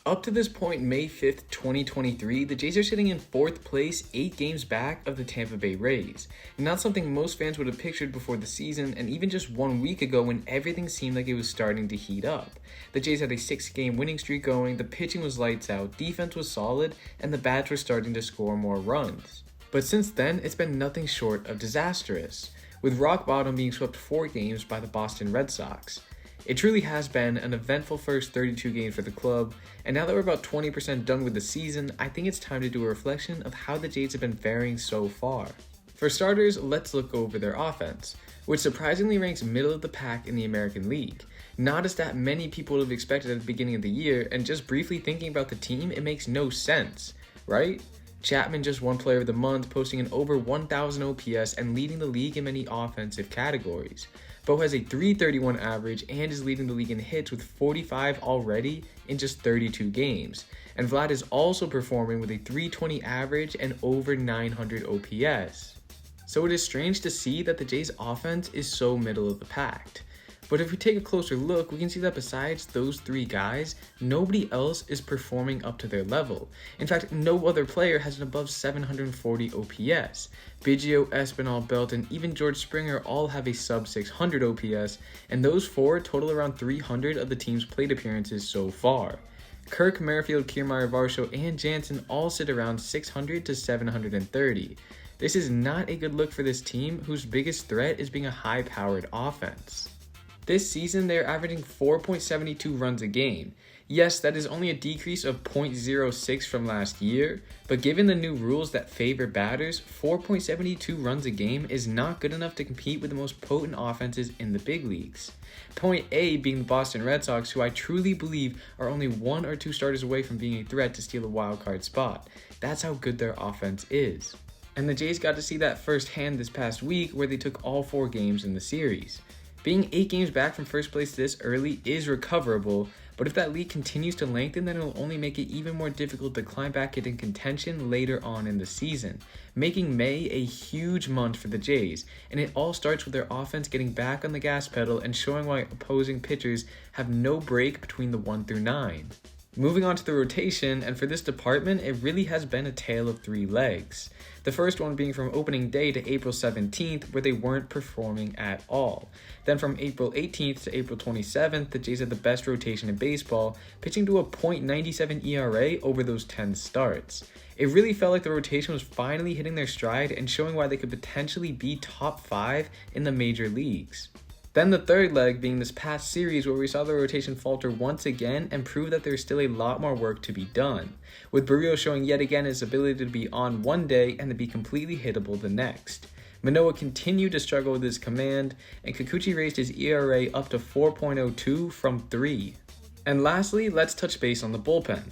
Up to this point, May 5th, 2023, the Jays are sitting in 4th place, 8 games back of the Tampa Bay Rays. Not something most fans would have pictured before the season, and even just 1 week ago when everything seemed like it was starting to heat up. The Jays had a 6-game winning streak going, the pitching was lights out, defense was solid, and the bats were starting to score more runs. But since then, it's been nothing short of disastrous, with rock bottom being swept 4 games by the Boston Red Sox. It truly has been an eventful first 32 games for the club, and now that we're about 20% done with the season, I think it's time to do a reflection of how the Jays have been faring so far. For starters, let's look over their offense, which surprisingly ranks middle of the pack in the American League. Not a stat many people would have expected at the beginning of the year, and just briefly thinking about the team, it makes no sense, right? Chapman just won Player of the Month, posting an over 1,000 OPS and leading the league in many offensive categories. Bo has a .331 average and is leading the league in hits with 45 already in just 32 games. And Vlad is also performing with a .320 average and over 900 OPS. So it is strange to see that the Jays offense is so middle of the pack. But if we take a closer look, we can see that besides those 3 guys, nobody else is performing up to their level. In fact, no other player has an above 740 OPS. Biggio, Espinal, Belt, and even George Springer all have a sub 600 OPS, and those 4 total around 300 of the team's plate appearances so far. Kirk, Merrifield, Kiermaier, Varsho, and Jansen all sit around 600 to 730. This is not a good look for this team, whose biggest threat is being a high-powered offense. This season, they are averaging 4.72 runs a game. Yes, that is only a decrease of 0.06 from last year, but given the new rules that favor batters, 4.72 runs a game is not good enough to compete with the most potent offenses in the big leagues. Point A being the Boston Red Sox, who I truly believe are only 1 or 2 starters away from being a threat to steal a wildcard spot. That's how good their offense is. And the Jays got to see that firsthand this past week where they took all 4 games in the series. Being 8 games back from first place this early is recoverable, but if that lead continues to lengthen, then it will only make it even more difficult to climb back into contention later on in the season, making May a huge month for the Jays, and it all starts with their offense getting back on the gas pedal and showing why opposing pitchers have no break between the 1 through 9. Moving on to the rotation, and for this department, it really has been a tale of 3 legs. The first one being from opening day to April 17th, where they weren't performing at all. Then from April 18th to April 27th, the Jays had the best rotation in baseball, pitching to a .97 ERA over those 10 starts. It really felt like the rotation was finally hitting their stride and showing why they could potentially be top 5 in the major leagues. Then the third leg being this past series where we saw the rotation falter once again and prove that there's still a lot more work to be done, with Barrios showing yet again his ability to be on one day and to be completely hittable the next. Manoah continued to struggle with his command, and Kikuchi raised his ERA up to 4.02 from 3. And lastly, let's touch base on the bullpen.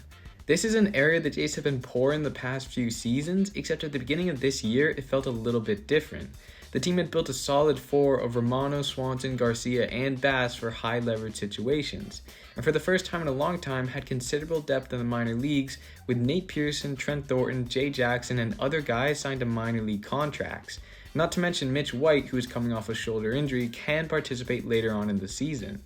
This is an area the Jays have been poor in the past few seasons, except at the beginning of this year it felt a little bit different. The team had built a solid 4 of Romano, Swanson, Garcia, and Bass for high leverage situations, and for the first time in a long time had considerable depth in the minor leagues, with Nate Pearson, Trent Thornton, Jay Jackson, and other guys signed to minor league contracts. Not to mention Mitch White, who is coming off a shoulder injury, can participate later on in the season.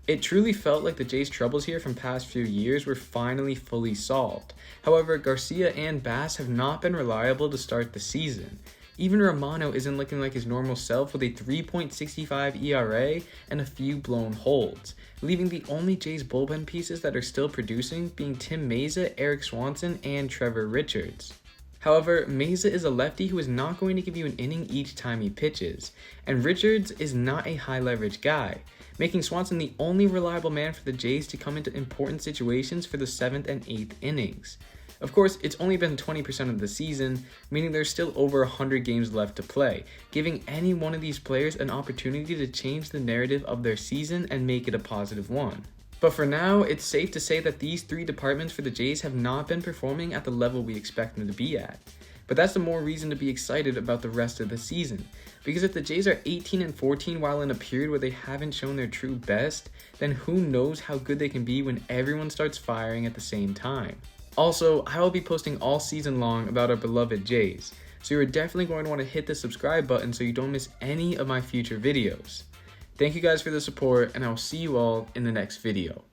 It truly felt like the Jays' troubles here from past few years were finally fully solved. However, Garcia and Bass have not been reliable to start the season. Even Romano isn't looking like his normal self with a 3.65 ERA and a few blown holds, leaving the only Jays bullpen pieces that are still producing being Tim Mayza, Eric Swanson, and Trevor Richards. However, Mayza is a lefty who is not going to give you an inning each time he pitches, and Richards is not a high leverage guy, making Swanson the only reliable man for the Jays to come into important situations for the 7th and 8th innings. Of course, it's only been 20% of the season, meaning there's still over 100 games left to play, giving any one of these players an opportunity to change the narrative of their season and make it a positive one. But for now, it's safe to say that these 3 departments for the Jays have not been performing at the level we expect them to be at. But that's the more reason to be excited about the rest of the season, because if the Jays are 18-14 while in a period where they haven't shown their true best, then who knows how good they can be when everyone starts firing at the same time. Also, I will be posting all season long about our beloved Jays, so you're definitely going to want to hit the subscribe button so you don't miss any of my future videos. Thank you guys for the support, and I will see you all in the next video.